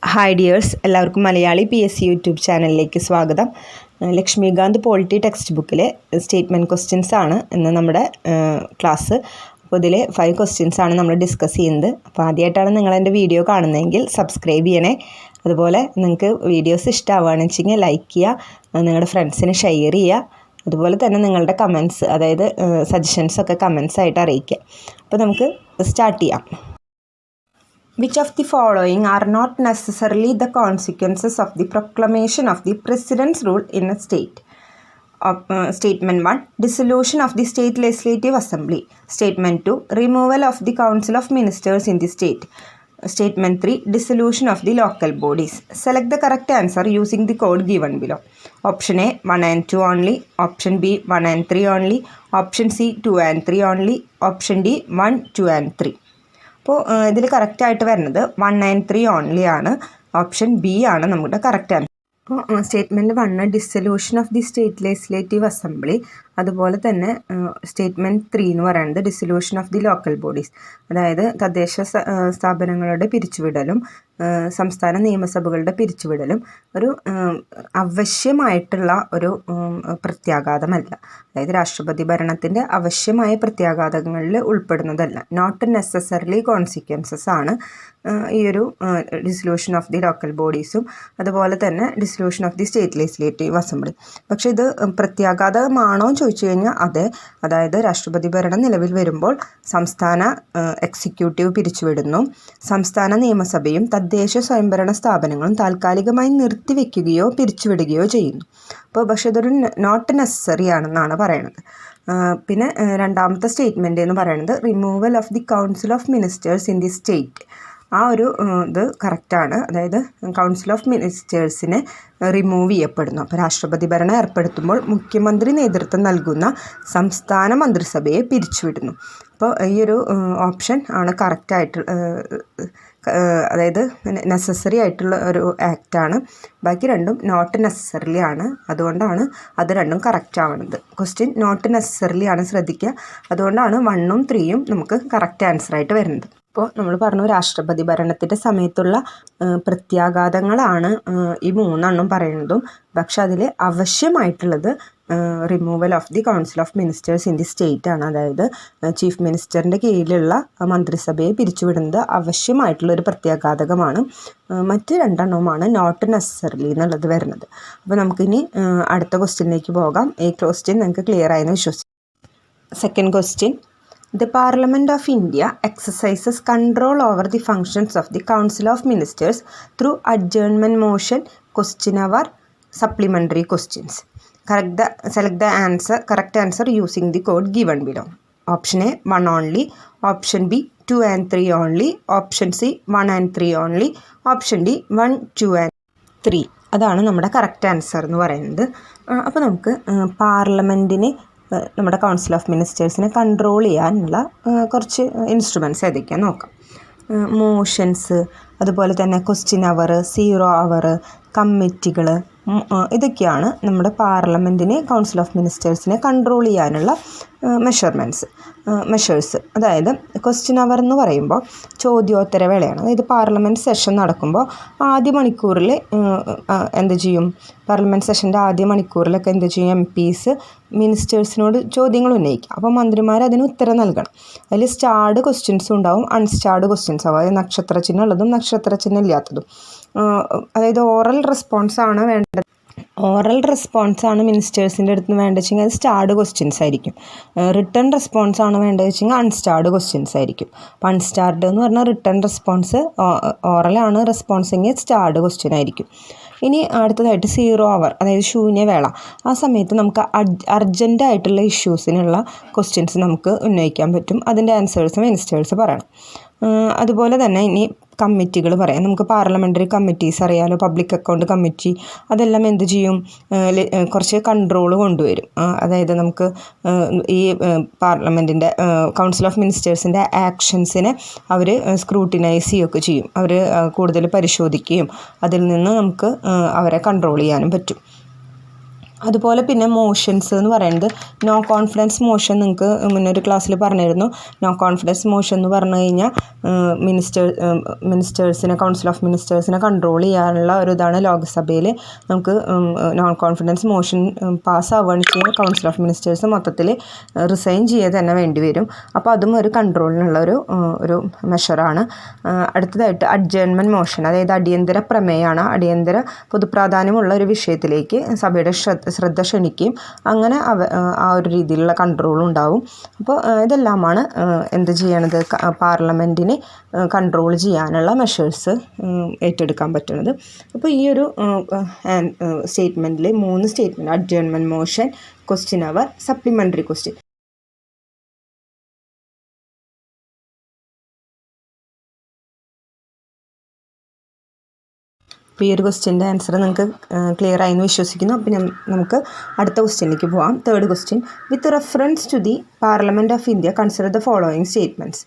Hi dears, എല്ലാവർക്കും Malayali PSC YouTube ചാനലിലേക്ക് സ്വാഗതം. ലക്ഷ്മികാന്ത് പോളിറ്റി ടെക്സ്റ്റ് ബുക്കിലെ സ്റ്റേറ്റ്മെൻറ്റ് ക്വസ്റ്റ്യൻസ് ആണ് ഇന്ന് നമ്മുടെ ക്ലാസ്. അപ്പോൾ ഇതിൽ 5 ക്വസ്റ്റ്യൻസ് ആണ് നമ്മൾ ഡിസ്കസ് ചെയ്യുന്നത്. അപ്പോൾ ആദ്യമായിട്ടാണ് നിങ്ങൾ എൻ്റെ വീഡിയോ കാണുന്നതെങ്കിൽ സബ്സ്ക്രൈബ് ചെയ്യണേ. അതുപോലെ നിങ്ങൾക്ക് വീഡിയോസ് ഇഷ്ടമാവുകയാണെന്ന് വെച്ചെങ്കിൽ ലൈക്ക് ചെയ്യുക, നിങ്ങളുടെ ഫ്രണ്ട്സിന് ഷെയർ ചെയ്യുക. അതുപോലെ തന്നെ നിങ്ങളുടെ കമൻസ്, അതായത് സജഷൻസൊക്കെ കമൻസ് ആയിട്ട് അറിയിക്കുക. അപ്പോൾ നമുക്ക് സ്റ്റാർട്ട് ചെയ്യാം. Which of the following are not necessarily the consequences of the proclamation of the President's rule in a state? Statement 1. Dissolution of the State Legislative Assembly. Statement 2. Removal of the Council of Ministers in the state. Statement 3. Dissolution of the local bodies. Select the correct answer using the code given below. Option A 1 and 2 only. Option B 1 and 3 only. Option C 2 and 3 only. Option D 1, 2 and 3. അപ്പോൾ ഇതിൽ കറക്റ്റായിട്ട് വരുന്നത് 1 and 3 only ആണ്. Option B ആണ് നമ്മുടെ correct answer. അപ്പോൾ statement 1 dissolution of the state legislative assembly. അതുപോലെ തന്നെ സ്റ്റേറ്റ്മെൻറ്റ് 3 എന്ന് പറയുന്നത് dissolution of the local bodies, അതായത് തദ്ദേശ സ്ഥാപനങ്ങളുടെ പിരിച്ചുവിടലും സംസ്ഥാന നിയമസഭകളുടെ പിരിച്ചുവിടലും ഒരു ആവശ്യമായിട്ടുള്ള ഒരു പ്രത്യാഘാതമല്ല. അതായത് രാഷ്ട്രപതി ഭരണത്തിൻ്റെ ആവശ്യമായ പ്രത്യാഘാതങ്ങളിൽ ഉൾപ്പെടുന്നതല്ല. നോട്ട് നെസസറിലി കോൺസിക്വൻസസ് ആണ് ഈ ഒരു ഡിസൊല്യൂഷൻ ഓഫ് ദി ലോക്കൽ ബോഡീസും അതുപോലെ തന്നെ dissolution of the state legislative assembly. പക്ഷേ ഇത് പ്രത്യാഘാതമാണോ ചോദിച്ചു കഴിഞ്ഞാൽ അതെ. അതായത് രാഷ്ട്രപതി ഭരണം നിലവിൽ വരുമ്പോൾ സംസ്ഥാന എക്സിക്യൂട്ടീവ് പിരിച്ചുവിടുന്നു, സംസ്ഥാന നിയമസഭയും തദ്ദേശ സ്വയംഭരണ സ്ഥാപനങ്ങളും താൽക്കാലികമായി നിർത്തിവെക്കുകയോ പിരിച്ചുവിടുകയോ ചെയ്യുന്നു. അപ്പോൾ പക്ഷേ ഇതൊരു നോട്ട് നെസസറി ആണെന്നാണ് പറയണത്. പിന്നെ രണ്ടാമത്തെ സ്റ്റേറ്റ്മെൻറ്റ് എന്ന് പറയുന്നത് removal of the council of ministers in the state. ആ ഒരു ഇത് കറക്റ്റാണ്. അതായത് കൗൺസിൽ ഓഫ് മിനിസ്റ്റേഴ്സിനെ റിമൂവ് ചെയ്യപ്പെടുന്നു. അപ്പോൾ രാഷ്ട്രപതി ഭരണം ഏർപ്പെടുത്തുമ്പോൾ മുഖ്യമന്ത്രി നേതൃത്വം നൽകുന്ന സംസ്ഥാന മന്ത്രിസഭയെ പിരിച്ചുവിടുന്നു. അപ്പോൾ ഈ ഒരു ഓപ്ഷൻ ആണ് കറക്റ്റായിട്ട്, അതായത് നെസസറി ആയിട്ടുള്ള ഒരു ആക്റ്റാണ്. ബാക്കി രണ്ടും നോട്ട് നെസസറിലി ആണ്. അതുകൊണ്ടാണ് അത് രണ്ടും കറക്റ്റ് ആവുന്നത്. ക്വസ്റ്റ്യൻ നോട്ട് നെസസറിലി ആണ്, ശ്രദ്ധിക്കുക. അതുകൊണ്ടാണ് 1ഉം 3ഉം നമുക്ക് കറക്റ്റ് ആൻസറായിട്ട് വരുന്നത്. ഇപ്പോൾ നമ്മൾ പറഞ്ഞു രാഷ്ട്രപതി ഭരണത്തിൻ്റെ സമയത്തുള്ള പ്രത്യാഘാതങ്ങളാണ് ഈ 3 പറയുന്നതും. പക്ഷെ അതിൽ ആവശ്യമായിട്ടുള്ളത് removal of the council of ministers in the state ആണ്. അതായത് ചീഫ് മിനിസ്റ്ററിൻ്റെ കീഴിലുള്ള മന്ത്രിസഭയെ പിരിച്ചുവിടുന്നത് ആവശ്യമായിട്ടുള്ളൊരു പ്രത്യാഘാതകമാണ്. മറ്റ് 2 നോട്ട് നെസസറിലി എന്നുള്ളത് വരുന്നത്. അപ്പോൾ നമുക്കിനി അടുത്ത ക്വസ്റ്റ്യനിലേക്ക് പോകാം. ഈ ക്വസ്റ്റ്യൻ നിങ്ങൾക്ക് ക്ലിയർ ആയെന്ന് വിശ്വസിക്കും. Second question. The Parliament of India exercises control over the functions of the Council of Ministers through adjournment motion, question hour, supplementary questions. Select the correct answer using the code given below. Option A 1 only. Option B 2 and 3 only. Option C 1 and 3 only. Option D 1, 2 and 3. അതാണ് നമ്മുടെ correct answer എന്ന് പറയുന്നത്. അപ്പോൾ നമുക്ക് പാർലമെൻറ്റിനെ, നമ്മുടെ council of മിനിസ്റ്റേഴ്സിനെ control ചെയ്യാനുള്ള കുറച്ച് instruments ഏതൊക്കെയാണെന്ന് നോക്കാം. മോഷൻസ്, അതുപോലെ തന്നെ ക്വസ്റ്റ്യൻ അവർ, 0 അവർ, കമ്മിറ്റികൾ, ഇതൊക്കെയാണ് നമ്മുടെ പാർലമെൻറ്റിനെ കൗൺസിൽ ഓഫ് മിനിസ്റ്റേഴ്സിനെ കൺട്രോൾ ചെയ്യാനുള്ള മെഷേഴ്സ്. അതായത് ക്വസ്റ്റ്യൻ അവർ എന്ന് പറയുമ്പോൾ ചോദ്യോത്തര വേളയാണ്. അതായത് പാർലമെൻറ്റ് സെഷൻ നടക്കുമ്പോൾ ആദ്യ മണിക്കൂറിൽ എന്ത് ചെയ്യും, പാർലമെൻറ്റ് സെഷൻ്റെ ആദ്യ മണിക്കൂറിലൊക്കെ എന്ത് ചെയ്യും, MPs മിനിസ്റ്റേഴ്സിനോട് ചോദ്യങ്ങൾ ഉന്നയിക്കും. അപ്പോൾ മന്ത്രിമാർ അതിന് ഉത്തരം നൽകണം. അതിൽ സ്റ്റാർഡ് ക്വസ്റ്റ്യൻസും ഉണ്ടാവും, അൺസ്റ്റാർഡ് ക്വസ്റ്റ്യൻസ് ആവും. അതായത് നക്ഷത്രചിഹ്നം ഉള്ളതും നക്ഷത്രചിഹ്നം ഇല്ലാത്തതും. അതായത് ഓറൽ റെസ്പോൺസാണ് വേണ്ടത്. ഓറൽ റെസ്പോൺസാണ് മിനിസ്റ്റേഴ്സിൻ്റെ അടുത്ത് നിന്ന് വേണ്ടത് വെച്ചെങ്കിൽ അത് സ്റ്റാർഡ് ക്വസ്റ്റ്യൻസ് ആയിരിക്കും. റിട്ടേൺ റെസ്പോൺസാണ് വേണ്ടത് വെച്ചെങ്കിൽ അൺസ്റ്റാർഡ് ക്വസ്റ്റ്യൻസ് ആയിരിക്കും. അപ്പോൾ അൺസ്റ്റാർഡ് എന്ന് പറഞ്ഞാൽ റിട്ടേൺ റെസ്പോൺസ്, ഓറലാണ് റെസ്പോൺസ് എങ്കിൽ സ്റ്റാർഡ് ക്വസ്റ്റ്യൻ ആയിരിക്കും. ഇനി അടുത്തതായിട്ട് 0 അവർ, അതായത് ശൂന്യവേള. ആ സമയത്ത് നമുക്ക് അർജൻറ്റായിട്ടുള്ള ഇഷ്യൂസിനുള്ള ക്വസ്റ്റ്യൻസ് നമുക്ക് ഉന്നയിക്കാൻ പറ്റും. അതിൻ്റെ ആൻസേഴ്സ് മിനിസ്റ്റേഴ്സ് പറയണം. അതുപോലെ തന്നെ ഇനി കമ്മിറ്റികൾ പറയാം. നമുക്ക് പാർലമെൻ്ററി കമ്മിറ്റീസ് അറിയാലോ, പബ്ലിക് അക്കൗണ്ട് കമ്മിറ്റി, അതെല്ലാം എന്ത് ചെയ്യും, കുറച്ച് കൺട്രോൾ കൊണ്ടുവരും. അതായത് നമുക്ക് ഈ പാർലമെൻറ്റിൻ്റെ കൗൺസിൽ ഓഫ് മിനിസ്റ്റേഴ്സിൻ്റെ ആക്ഷൻസിനെ അവർ സ്ക്രൂട്ടിനൈസ് ചെയ്യുകയൊക്കെ ചെയ്യും. അവർ കൂടുതൽ പരിശോധിക്കുകയും അതിൽ നിന്ന് നമുക്ക് അവരെ കൺട്രോൾ ചെയ്യാനും പറ്റും. അതുപോലെ പിന്നെ മോഷൻസ് എന്ന് പറയുന്നത് നോ കോൺഫിഡൻസ് മോഷൻ നിങ്ങൾക്ക് മുന്നൊരു ക്ലാസ്സിൽ പറഞ്ഞിരുന്നു. നോ കോൺഫിഡൻസ് മോഷൻ എന്ന് പറഞ്ഞു കഴിഞ്ഞാൽ മിനിസ്റ്റേഴ്സിനെ കൗൺസിൽ ഓഫ് മിനിസ്റ്റേഴ്സിനെ കൺട്രോൾ ചെയ്യാനുള്ള ഒരു ഇതാണ്. ലോക്സഭയിൽ നമുക്ക് നോ കോൺഫിഡൻസ് മോഷൻ പാസ്സാവുകയാണ് ചെയ്യുക, കൗൺസിൽ ഓഫ് മിനിസ്റ്റേഴ്സ് മൊത്തത്തിൽ റിസൈൻ ചെയ്യുക തന്നെ വേണ്ടി വരും. അപ്പോൾ അതും ഒരു കൺട്രോളിനുള്ള ഒരു മെഷറാണ്. അടുത്തതായിട്ട് അഡ്ജേൺമെൻറ്റ് മോഷൻ, അതായത് അടിയന്തര പ്രമേയമാണ്. അടിയന്തര പൊതുപ്രാധാന്യമുള്ള ഒരു വിഷയത്തിലേക്ക് സഭയുടെ ശ്രദ്ധ ക്ഷണിക്കുകയും അങ്ങനെ ആ ഒരു രീതിയിലുള്ള കൺട്രോളും ഉണ്ടാവും. അപ്പോൾ ഇതെല്ലാമാണ് എന്ത് ചെയ്യണത്, പാർലമെൻറ്റിനെ കൺട്രോൾ ചെയ്യാനുള്ള മെഷേഴ്സ് ഏറ്റെടുക്കാൻ പറ്റുന്നത്. അപ്പോൾ ഈ ഒരു സ്റ്റേറ്റ്മെൻറ്റിൽ 3 സ്റ്റേറ്റ്മെൻറ്റ്, അഡ്ജേൺമെൻറ്റ് മോഷൻ, ക്വസ്റ്റ്യൻ അവർ, സപ്ലിമെൻ്ററി ക്വസ്റ്റ്യൻ. അപ്പോൾ ഈ ഒരു ക്വസ്റ്റ്യൻ്റെ ആൻസർ നിങ്ങൾക്ക് ക്ലിയർ ആയി എന്ന് വിശ്വസിക്കുന്നു. അപ്പോൾ നമുക്ക് അടുത്ത ക്വസ്റ്റ്യനിലേക്ക് പോകാം. 3rd question, with reference to the parliament of India consider the following statements.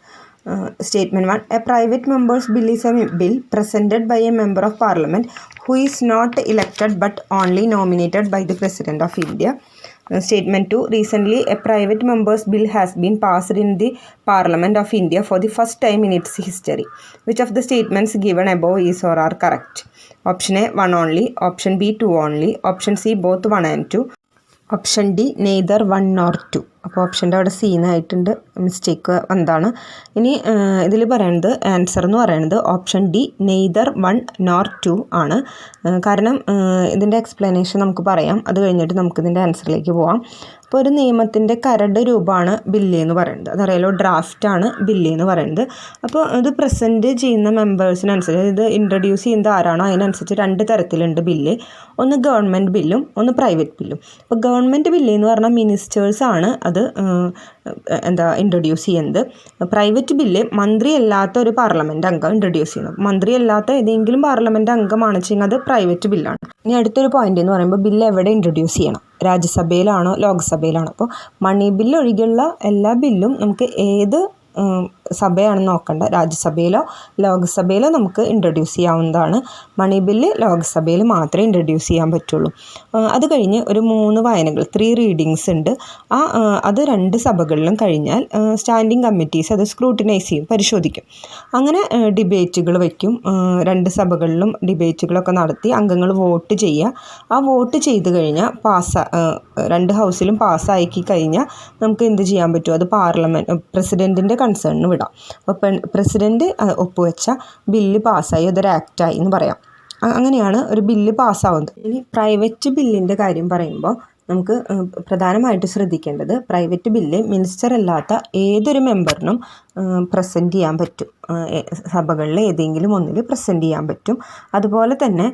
Statement 1, a private member's bill is a bill presented by a member of parliament who is not elected but only nominated by the President of India. Statement 2, recently a private member's bill has been passed in the Parliament of India for the first time in its history. Which of the statements given above is or are correct? Option A, 1 only. Option B, 2 only. Option C, both 1 and 2. Option D, neither 1 nor 2. അപ്പോൾ ഓപ്ഷൻ്റെ അവിടെ സീനായിട്ടുണ്ട്, mistake എന്താണ്. ഇനി ഇതിൽ പറയുന്നത് answer എന്ന് പറയുന്നത് option D, neither 1 nor 2 ആണ്. കാരണം ഇതിൻ്റെ എക്സ്പ്ലനേഷൻ നമുക്ക് പറയാം, അത് കഴിഞ്ഞിട്ട് നമുക്കിതിൻ്റെ ആൻസറിലേക്ക് പോവാം. അപ്പോൾ ഒരു നിയമത്തിൻ്റെ കരട് രൂപമാണ് ബില്ല് എന്ന് പറയുന്നത്, അതറിയാലോ, ഡ്രാഫ്റ്റാണ് ബില്ല് എന്ന് പറയുന്നത്. അപ്പോൾ ഇത് പ്രസൻറ്റ് ചെയ്യുന്ന മെമ്പേഴ്സിനനുസരിച്ച്, ഇത് ഇൻട്രൊഡ്യൂസ് ചെയ്യുന്നത് ആരാണോ അതിനനുസരിച്ച് 2 തരത്തിലുണ്ട് ബില്ല്. ഒന്ന് ഗവൺമെൻറ് ബില്ലും ഒന്ന് പ്രൈവറ്റ് ബില്ലും. അപ്പോൾ ഗവൺമെൻറ് ബില്ല് എന്ന് പറഞ്ഞാൽ മിനിസ്റ്റേഴ്സാണ് അത് ഇൻട്രൊഡ്യൂസ് ചെയ്യുന്നത്. പ്രൈവറ്റ് ബില്ല് മന്ത്രിയല്ലാത്ത ഒരു പാർലമെൻറ്റ് അംഗം ഇൻട്രൊഡ്യൂസ് ചെയ്യുന്നത്. മന്ത്രിയല്ലാത്ത ഏതെങ്കിലും പാർലമെൻറ്റ് അംഗമാണ് ചെയ്യുന്നത്, അത് പ്രൈവറ്റ് ബില്ലാണ്. ഇനി അടുത്തൊരു പോയിന്റ് എന്ന് പറയുമ്പോൾ ബില്ല് എവിടെ ഇൻട്രൊഡ്യൂസ് ചെയ്യണം, രാജ്യസഭയിലാണോ ലോക്സഭയിലാണോ. അപ്പോൾ മണി ബില്ല് ഒഴികെയുള്ള എല്ലാ ബില്ലും നമുക്ക് ഏത് സഭയാണെന്ന് നോക്കണ്ട, രാജ്യസഭയിലോ ലോക്സഭയിലോ നമുക്ക് ഇൻട്രൊഡ്യൂസ് ചെയ്യാവുന്നതാണ്. മണി ബില്ല് ലോക്സഭയിൽ മാത്രമേ ഇൻട്രൊഡ്യൂസ് ചെയ്യാൻ പറ്റുള്ളൂ. അത് കഴിഞ്ഞ് ഒരു 3 വായനകൾ, 3 റീഡിങ്സ് ഉണ്ട്. അത് 2 സഭകളിലും കഴിഞ്ഞാൽ സ്റ്റാൻഡിങ് കമ്മിറ്റീസ് അത് സ്ക്രൂട്ടിനൈസ് ചെയ്യും, പരിശോധിക്കും. അങ്ങനെ ഡിബേറ്റുകൾ വയ്ക്കും. 2 സഭകളിലും ഡിബേറ്റുകളൊക്കെ നടത്തി അംഗങ്ങൾ വോട്ട് ചെയ്യുക. ആ വോട്ട് ചെയ്ത് കഴിഞ്ഞാൽ 2 ഹൗസിലും പാസ്സാക്കി കഴിഞ്ഞാൽ നമുക്ക് എന്ത് ചെയ്യാൻ പറ്റും, അത് പ്രസിഡൻറ്റിൻ്റെ കൺസേണിന് വിടാം. അപ്പോൾ പ്രസിഡൻറ്റ് ഒപ്പുവെച്ച ബില്ല് പാസ്സായി, അതൊരു ആക്റ്റായി എന്ന് പറയാം. അങ്ങനെയാണ് ഒരു ബില്ല് പാസ്സാവുന്നത്. ഇനി പ്രൈവറ്റ് ബില്ലിൻ്റെ കാര്യം പറയുമ്പോൾ നമുക്ക് പ്രധാനമായിട്ട് ശ്രദ്ധിക്കേണ്ടത്, പ്രൈവറ്റ് ബില്ല് മിനിസ്റ്റർ അല്ലാത്ത ഏതൊരു മെമ്പറിനും പ്രസൻറ്റ് ചെയ്യാൻ പറ്റും, സഭകളിൽ ഏതെങ്കിലും ഒന്നിൽ പ്രസൻറ്റ് ചെയ്യാൻ പറ്റും. അതുപോലെ തന്നെ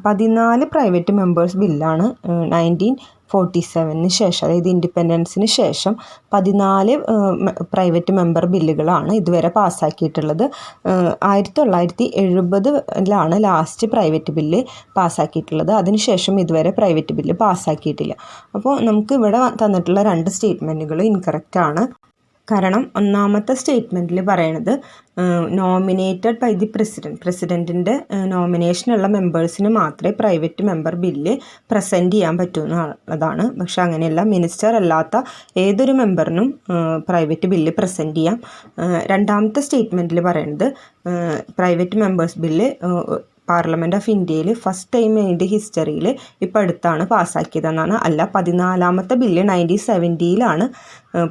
14 പ്രൈവറ്റ് മെമ്പേഴ്സ് ബില്ലാണ് 1947 ശേഷം, അതായത് ഇൻഡിപെൻഡൻസിന് ശേഷം 14 പ്രൈവറ്റ് മെമ്പർ ബില്ലുകളാണ് ഇതുവരെ പാസ്സാക്കിയിട്ടുള്ളത്. 1970 ലാസ്റ്റ് പ്രൈവറ്റ് ബില്ല് പാസ്സാക്കിയിട്ടുള്ളത്. അതിനുശേഷം ഇതുവരെ പ്രൈവറ്റ് ബില്ല് പാസ്സാക്കിയിട്ടില്ല. അപ്പോൾ നമുക്ക് ഇവിടെ തന്നിട്ടുള്ള 2 സ്റ്റേറ്റ്മെൻറ്റുകൾ ഇൻകറക്റ്റ് ആണ്. കാരണം ഒന്നാമത്തെ സ്റ്റേറ്റ്മെൻറ്റിൽ പറയണത് നോമിനേറ്റഡ് ബൈ ദി പ്രസിഡൻറ്റിൻ്റെ നോമിനേഷനുള്ള മെമ്പേഴ്സിന് മാത്രമേ പ്രൈവറ്റ് മെമ്പർ ബില്ല് പ്രസൻറ്റ് ചെയ്യാൻ പറ്റൂ എന്നുള്ളതാണ്. പക്ഷെ അങ്ങനെയല്ല, മിനിസ്റ്റർ അല്ലാത്ത ഏതൊരു മെമ്പറിനും പ്രൈവറ്റ് ബില്ല് പ്രസൻറ്റ് ചെയ്യാം. രണ്ടാമത്തെ സ്റ്റേറ്റ്മെൻറ്റിൽ പറയുന്നത് private members bill parliament of ഇന്ത്യയിൽ ഫസ്റ്റ് ടൈം അതിൻ്റെ ഹിസ്റ്ററിയിൽ ഇപ്പോൾ അടുത്താണ് പാസ്സാക്കിയതെന്നാണ്. അല്ല, 14ാമത്തെ ബില്ല് 1970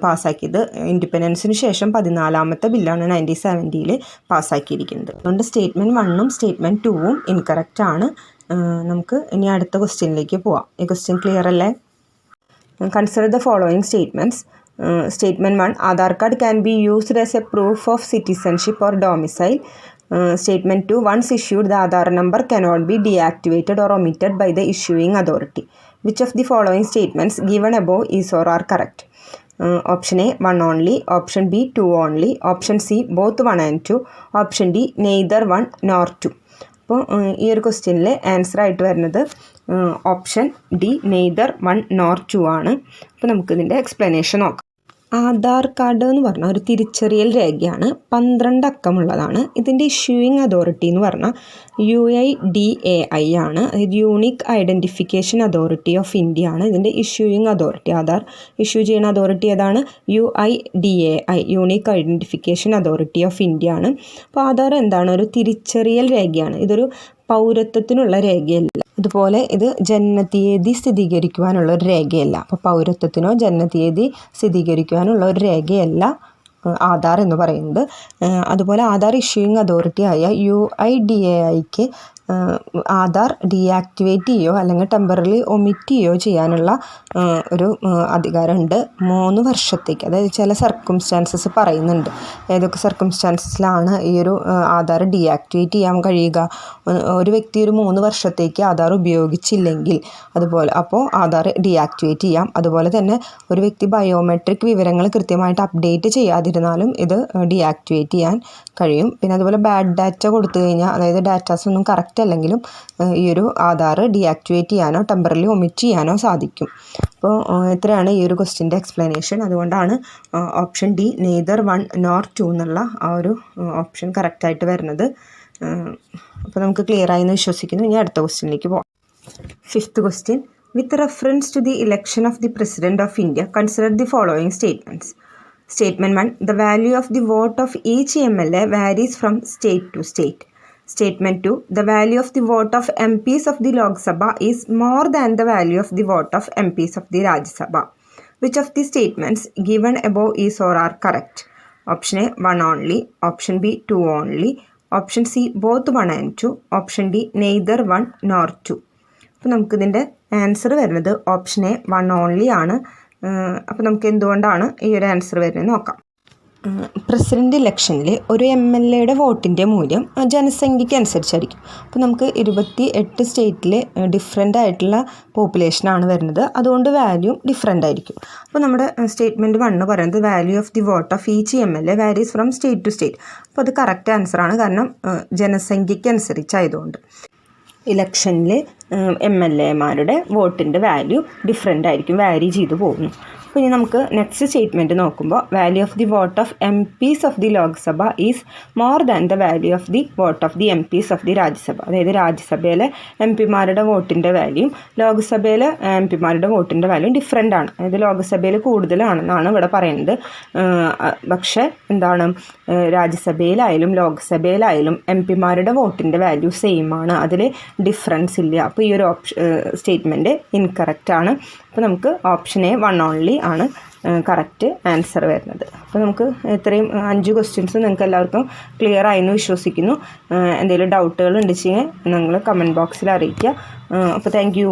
പാസ്സാക്കിയത്. ഇൻഡിപെൻഡൻസിന് ശേഷം 14ാമത്തെ ബില്ലാണ് 1970 പാസ്സാക്കിയിരിക്കുന്നത്. അതുകൊണ്ട് സ്റ്റേറ്റ്മെൻറ്റ് 1ഉം സ്റ്റേറ്റ്മെൻറ്റ് 2ഉം ഇൻകറക്റ്റ് ആണ്. നമുക്ക് ഇനി അടുത്ത ക്വസ്റ്റ്യനിലേക്ക് പോവാം. ഈ ക്വസ്റ്റ്യൻ ക്ലിയർ അല്ലേ? Consider the following statements. Statement 1, Aadhaar card can be used as a proof of citizenship or domicile. Statement 2, once issued, the Aadhaar number cannot be deactivated or omitted by the issuing authority. Which of the following statements given above is or are correct? Option A, 1 only. Option B, 2 only. Option C, both 1 and 2. Option D, neither 1 nor 2. അപ്പോൾ ഈ ഒരു ക്വസ്റ്റ്യനിൽ answer ആയിട്ട് വരുന്നത് option D, neither 1 nor 2 ആണ്. അപ്പോൾ നമുക്കിതിൻ്റെ explanation നോക്കാം. ആധാർ കാർഡ് എന്ന് പറഞ്ഞാൽ ഒരു തിരിച്ചറിയൽ രേഖയാണ്. 12 അക്കമുള്ളതാണ്. ഇതിൻ്റെ ഇഷ്യൂയിങ് അതോറിറ്റി എന്ന് പറഞ്ഞാൽ UIDAI ആണ്. അതായത് unique identification authority of India ആണ് ഇതിൻ്റെ ഇഷ്യൂയിങ് അതോറിറ്റി. ആധാർ ഇഷ്യൂ ചെയ്യുന്ന അതോറിറ്റി ഏതാണ്? UIDAI, unique identification authority of India ആണ്. അപ്പോൾ ആധാർ എന്താണ്? ഒരു തിരിച്ചറിയൽ രേഖയാണ്. ഇതൊരു പൗരത്വത്തിനുള്ള രേഖയല്ല. അതുപോലെ ഇത് ജനനത്തീയതി സ്ഥിരീകരിക്കുവാനുള്ള ഒരു രേഖയല്ല. അപ്പോൾ പൗരത്വത്തിനോ ജനനത്തീയതി സ്ഥിരീകരിക്കുവാനുള്ള ഒരു രേഖയല്ല ആധാർ എന്ന് പറയുന്നത്. അതുപോലെ ആധാർ ഇഷ്യൂയിങ് അതോറിറ്റി ആയ UIDAIക്ക് ആധാർ ഡീആക്ടിവേറ്റ് ചെയ്യുകയോ അല്ലെങ്കിൽ ടെമ്പററി ഒമിറ്റ് ചെയ്യുകയോ ചെയ്യാനുള്ള ഒരു അധികാരമുണ്ട് 3 വർഷത്തേക്ക്. അതായത് ചില സർക്കംസ്റ്റാൻസസ് പറയുന്നുണ്ട്. ഏതൊക്കെ സർക്കംസ്റ്റാൻസസിലാണ് ഈ ഒരു ആധാർ ഡീആക്ടിവേറ്റ് ചെയ്യാൻ കഴിയുക? ഒരു വ്യക്തി ഒരു 3 വർഷത്തേക്ക് ആധാർ ഉപയോഗിച്ചില്ലെങ്കിൽ അതുപോലെ അപ്പോൾ ആധാർ ഡീആക്ടിവേറ്റ് ചെയ്യാം. അതുപോലെ തന്നെ ഒരു വ്യക്തി ബയോമെട്രിക് വിവരങ്ങൾ കൃത്യമായിട്ട് അപ്ഡേറ്റ് ചെയ്യാതിരുന്നാലും ഇത് ഡീആക്ടിവേറ്റ് ചെയ്യാൻ കഴിയും. പിന്നെ അതുപോലെ ബാഡ് ഡാറ്റ കൊടുത്തു കഴിഞ്ഞാൽ, അതായത് ഡാറ്റാസ് ഒന്നും കറക്റ്റ് അല്ലെങ്കിലും ഈ ഒരു ആധാർ ഡീആക്ടിവേറ്റ് ചെയ്യാനോ ടെമ്പററി ഒമിറ്റ് ചെയ്യാനോ സാധിക്കും. അപ്പോൾ ഇത്രയാണ് ഈ ഒരു ക്വസ്റ്റ്യൻ്റെ എക്സ്പ്ലനേഷൻ. അതുകൊണ്ടാണ് ഓപ്ഷൻ ഡി നെയ്തർ 1 nor 2 എന്നുള്ള ആ ഒരു ഓപ്ഷൻ കറക്റ്റായിട്ട് വരുന്നത്. അപ്പോൾ നമുക്ക് ക്ലിയർ ആയി എന്ന് വിശ്വസിക്കുന്നു. ഇനി അടുത്ത ക്വസ്റ്റ്യനിലേക്ക് പോകാം. 5th question. With reference to the election of the President of India, consider the following statements. Statement 1. The value of the vote of each MLA varies from state to state. Statement 2. The value of the vote of MPs of the Lok Sabha is more than the value of the vote of MPs of the Rajya Sabha. Which of the statements given above is or are correct? Option A 1 only. Option B 2 only. Option C both 1 and 2. Option D neither 1 nor 2. അപ്പോൾ നമുക്കിതിൻ്റെ answer വരുന്നത് option A 1 only ആണ്. അപ്പോൾ നമുക്ക് എന്തുകൊണ്ടാണ് ഈ ഒരു answer വരുന്നത് നോക്കാം. പ്രസിഡൻ്റ് ഇലക്ഷനിൽ ഒരു MLAയുടെ വോട്ടിൻ്റെ മൂല്യം ജനസംഖ്യയ്ക്ക് അനുസരിച്ചായിരിക്കും. അപ്പോൾ നമുക്ക് 28 സ്റ്റേറ്റിൽ ഡിഫറെൻ്റ് ആയിട്ടുള്ള പോപ്പുലേഷനാണ് വരുന്നത്. അതുകൊണ്ട് വാല്യൂ ഡിഫറെൻ്റ് ആയിരിക്കും. അപ്പോൾ നമ്മുടെ സ്റ്റേറ്റ്മെൻറ്റ് 1 പറയുന്നത് value of the vote of each MLA varies from state to state. അപ്പോൾ അത് കറക്റ്റ് ആൻസറാണ്. കാരണം ജനസംഖ്യയ്ക്ക് അനുസരിച്ചായതുകൊണ്ട്. ഇലക്ഷനിൽ MLAമാരുടെ വോട്ടിൻ്റെ വാല്യൂ ഡിഫറെൻ്റ് ആയിരിക്കും, വാരി ചെയ്തു പോകുന്നു. അപ്പോൾ ഇനി നമുക്ക് നെക്സ്റ്റ് സ്റ്റേറ്റ്മെൻറ്റ് നോക്കുമ്പോൾ value of the vote of MPs of the Lok Sabha is more than the value of the vote of the MPs of the Rajya Sabha. അതായത് രാജ്യസഭയിലെ MPമാരുടെ വോട്ടിൻ്റെ വാല്യൂയും ലോക്സഭയിലെ MPമാരുടെ വോട്ടിൻ്റെ വാല്യൂയും ഡിഫറെൻ്റ് ആണ്. അതായത് ലോക്സഭയിൽ കൂടുതലാണെന്നാണ് ഇവിടെ പറയുന്നത്. പക്ഷേ എന്താണ്, രാജ്യസഭയിലായാലും ലോക്സഭയിലായാലും MPമാരുടെ വോട്ടിൻ്റെ വാല്യൂ സെയിം ആണ്, അതിൽ ഡിഫറൻസ് ഇല്ല. അപ്പോൾ ഈ ഒരു സ്റ്റേറ്റ്മെൻറ്റ് ഇൻകറക്റ്റ് ആണ്. അപ്പോൾ നമുക്ക് ഓപ്ഷൻ എ 1 ഓൺലി ആണ് കറക്റ്റ് ആൻസർ വരുന്നത്. അപ്പോൾ നമുക്ക് ഇത്രയും 5 ക്വസ്റ്റ്യൻസ് നിങ്ങൾക്ക് എല്ലാവർക്കും ക്ലിയർ ആയെന്ന് വിശ്വസിക്കുന്നു. എന്തെങ്കിലും ഡൗട്ടുകൾ ഉണ്ടെങ്കിൽ നിങ്ങൾ കമൻറ്റ് ബോക്സിൽ അറിയിക്കുക. അപ്പോൾ താങ്ക് യു.